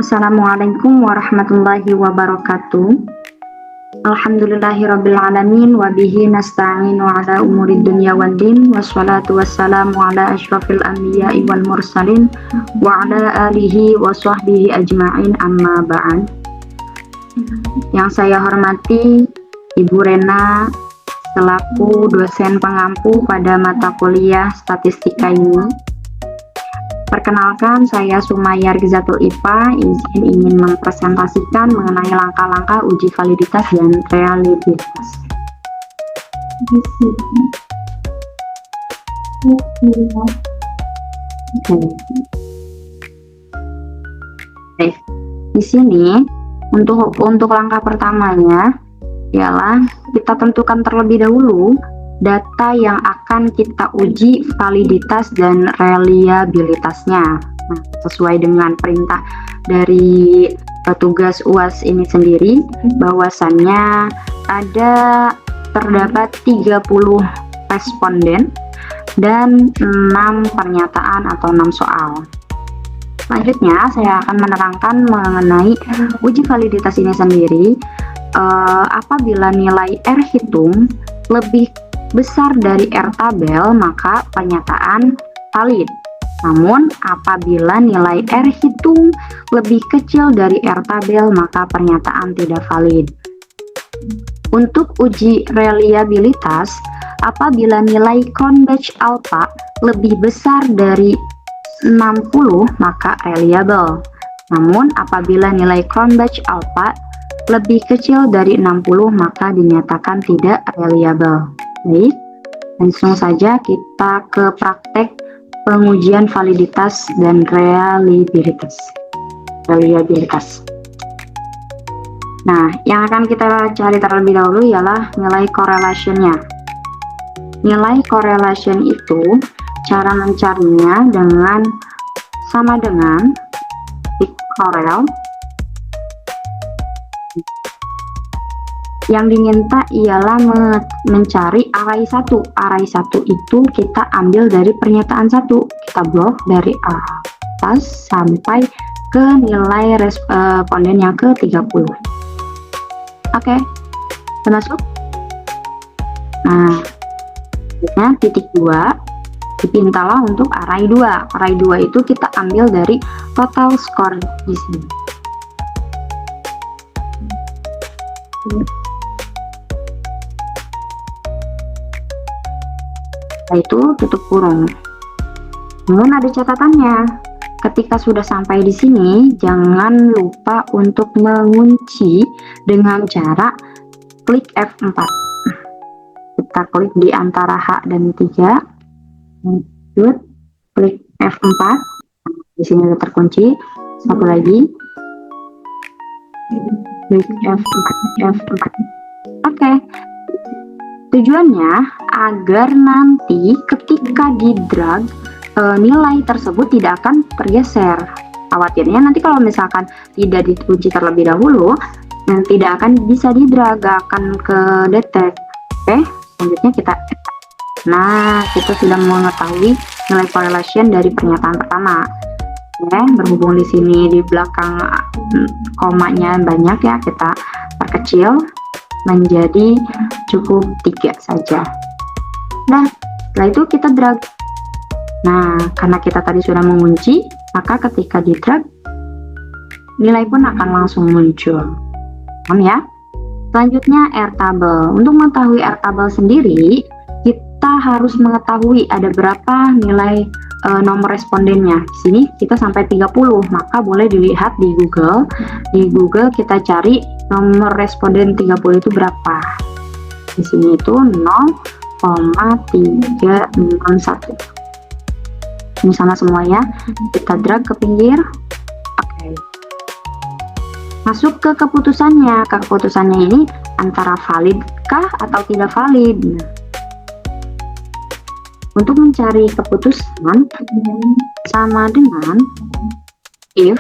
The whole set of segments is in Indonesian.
Assalamualaikum warahmatullahi wabarakatuh. Alhamdulillahirabbil alamin wa bihi nasta'inu ala umuri dunya waddin wassalatu wassalamu ala asyrafil anbiya'i wal mursalin wa ala alihi wa sahbihi ajma'in amma ba'd. Yang saya hormati Ibu Rena selaku dosen pengampu pada mata kuliah statistika ini. Perkenalkan, saya Sumaya Rizatul IPA, ingin mempresentasikan mengenai langkah-langkah uji validitas dan realitas. Di sini untuk langkah pertamanya ialah kita tentukan terlebih dahulu data yang akan kita uji validitas dan reliabilitasnya. Nah, sesuai dengan perintah dari petugas UAS ini sendiri, bahwasannya terdapat 30 responden dan 6 pernyataan atau 6 soal. Selanjutnya, saya akan menerangkan mengenai uji validitas ini sendiri. Apabila nilai R hitung lebih besar dari R tabel, maka pernyataan valid. Namun, apabila nilai R hitung lebih kecil dari R tabel, maka pernyataan tidak valid. Untuk uji reliabilitas, apabila nilai Cronbach alpha lebih besar dari 60, maka reliable. Namun, apabila nilai Cronbach alpha lebih kecil dari 60, maka dinyatakan tidak reliable. Baik, langsung saja kita ke praktek pengujian validitas dan reliabilitas. Nah, yang akan kita cari terlebih dahulu ialah nilai correlation-nya. Nilai correlation itu cara mencarinya sama dengan correl. Yang diminta ialah mencari array 1. Array 1 itu kita ambil dari pernyataan 1. Kita blok dari atas sampai ke nilai responden yang ke-30. Oke, termasuk. Nah, titik 2 dipintalah untuk array 2. Array 2 itu kita ambil dari total score di sini. Itu tutup kurung. Namun ada catatannya. Ketika sudah sampai di sini, jangan lupa untuk mengunci dengan cara klik F4. Kita klik di antara H dan 3. Lanjut, klik F4. Di sini sudah terkunci. Satu lagi. Klik F4. Oke. Tujuannya agar nanti ketika di drag nilai tersebut tidak akan tergeser. Khawatirnya nanti kalau misalkan tidak dikunci terlebih dahulu, tidak akan bisa di drag, akan ke detect. Oke, selanjutnya kita. Nah, kita sudah mengetahui nilai correlation dari pernyataan pertama. Oke, berhubung di sini di belakang komanya banyak ya, kita perkecil menjadi cukup 3 saja. Nah, setelah itu kita drag. Nah, karena kita tadi sudah mengunci, maka ketika di drag, nilai pun akan langsung muncul. Paham ya? Selanjutnya R table. Untuk mengetahui R table sendiri, kita harus mengetahui ada berapa nilai nomor respondennya. Di sini kita sampai 30, maka boleh dilihat di Google. Di Google kita cari nomor responden 30 itu berapa. Di sini itu 0,361. Ini sama semuanya. Kita drag ke pinggir. Oke. Masuk ke keputusannya. Keputusannya ini antara valid kah atau tidak valid. Untuk mencari keputusan sama dengan if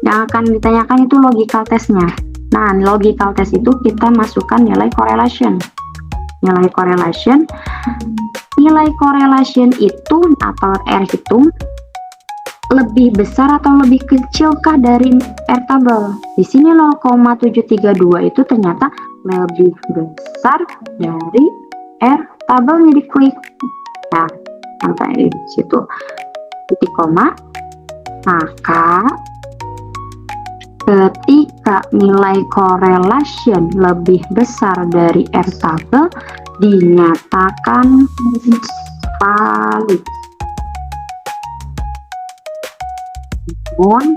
yang akan ditanyakan itu logical testnya. Nah, logical test itu kita masukkan nilai correlation. Nilai correlation itu atau R hitung lebih besar atau lebih kecilkah dari R tabel? Di sini 0,732 itu ternyata lebih besar dari R tabelnya, diklik. Nah, sampai di situ titik koma, maka ketika nilai correlation lebih besar dari R tabel dinyatakan valid. Namun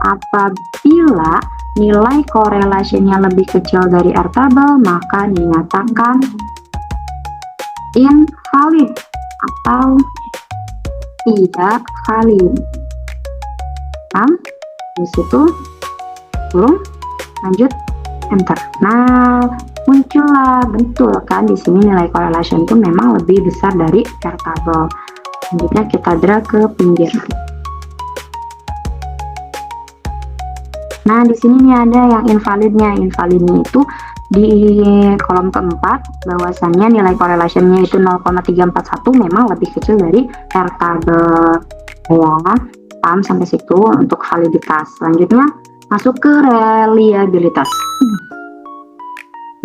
apabila nilai korelasinya lebih kecil dari R tabel maka dinyatakan invalid atau tidak valid. Di situ lanjut enter. Nah, muncullah betul kan di sini nilai correlation itu memang lebih besar dari R tabel. Selanjutnya kita drag ke pinggir. Nah, di sini nih ada yang invalidnya. Invalidnya itu di kolom keempat, bahwasannya nilai correlationnya itu 0,341 memang lebih kecil dari R tabel. Ya, paham sampai situ untuk validitas. Selanjutnya masuk ke reliabilitas.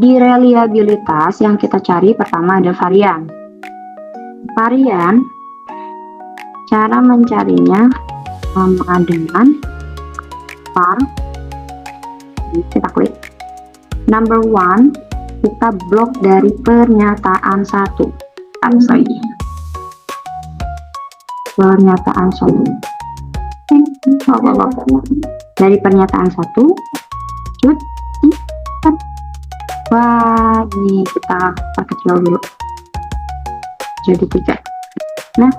Di reliabilitas yang kita cari pertama ada varian. Varian, cara mencarinya sama dengan var. Kita klik number one, kita blok dari pernyataan satu. Pernyataan satu. Dari pernyataan satu, wah, ini kita perkecil dulu jadi 3. Nah,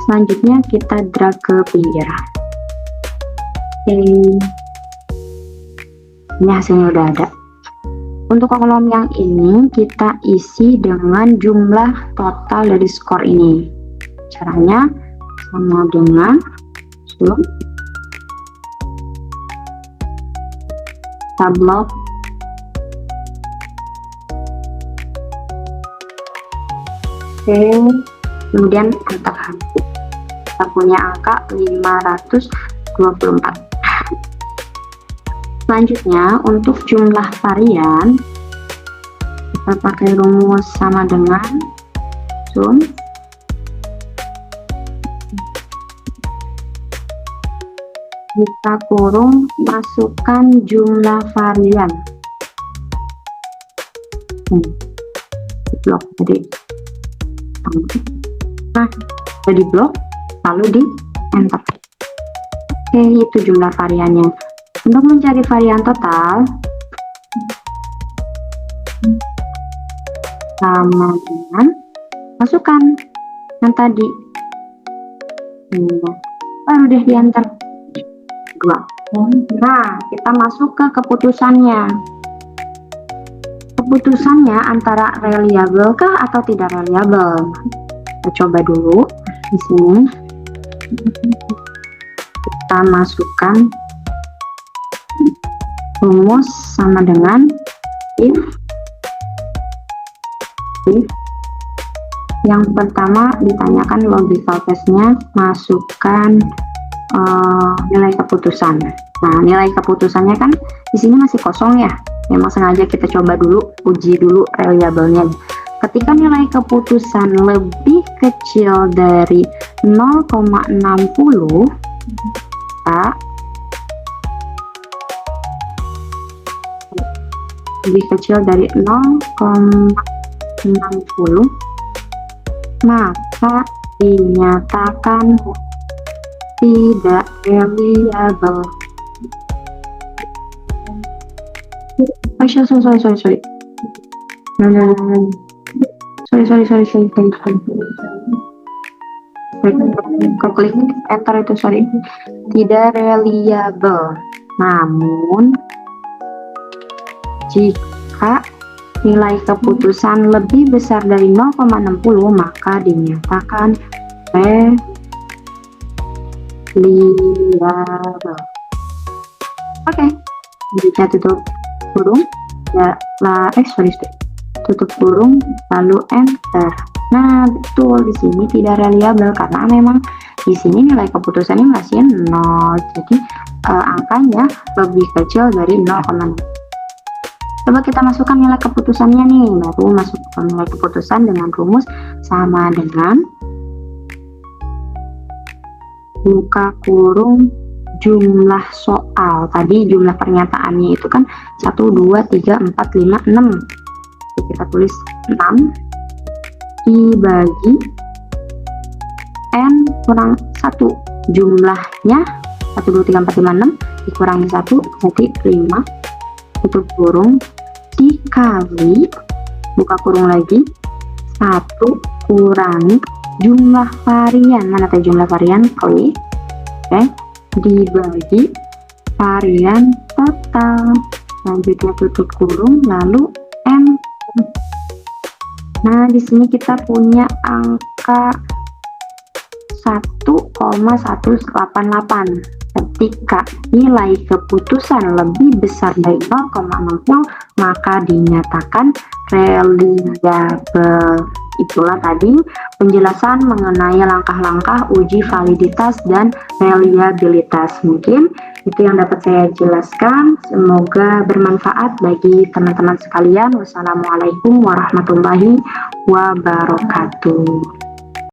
selanjutnya kita drag ke pinggir. Ini hasilnya udah ada. Untuk kolom yang ini kita isi dengan jumlah total dari skor ini. Caranya sama dengan kita blok kemudian enter. Kita punya angka 524. Selanjutnya untuk jumlah varian kita pakai rumus sama dengan sum kita kurung masukkan jumlah varian. Blok jadi. Nah, jadi blok lalu di enter. Oke, itu jumlah variannya. Untuk mencari varian total sama dengan masukkan yang tadi. Baru deh di enter 2. Nah, kita masuk ke keputusannya. Keputusannya antara reliable kah atau tidak reliable? Kita coba dulu di sini. Kita masukkan rumus sama dengan if yang pertama ditanyakan logical testnya, masukkan nilai keputusan. Nah, nilai keputusannya kan di sini masih kosong ya. Memang sengaja kita coba dulu, uji dulu reliable-nya. Ketika nilai keputusan lebih kecil dari 0,60, lebih kecil dari 0,60, maka dinyatakan tidak reliable. Klik enter itu tidak reliable. Namun jika nilai keputusan lebih besar dari 0,60 maka dinyatakan reliable. Oke, jika tutup kurung ya tutup kurung lalu enter. Nah, betul di sini tidak reliable karena memang di sini nilai keputusannya masih 0, jadi angkanya lebih kecil dari 0,6. Coba kita masukkan nilai keputusannya nih, baru masukkan nilai keputusan dengan rumus sama dengan buka kurung jumlah soal. Tadi jumlah pernyataannya itu kan 1, 2, 3, 4, 5, 6. Jadi kita tulis 6 dibagi N kurang 1. Jumlahnya 1, 2, 3, 4, 5, 6 dikurangi 1 berarti 5. Tutup kurung dikali buka kurung lagi 1 kurangi jumlah varian, mana tadi jumlah varian, klik, oke, dibagi varian total. Selanjutnya tutup kurung lalu M. Nah, di sini kita punya angka 1,188. Ketika nilai keputusan lebih besar dari 0,60, maka dinyatakan reliable. Itulah tadi penjelasan mengenai langkah-langkah uji validitas dan reliabilitas. Mungkin itu yang dapat saya jelaskan. Semoga bermanfaat bagi teman-teman sekalian. Wassalamualaikum warahmatullahi wabarakatuh.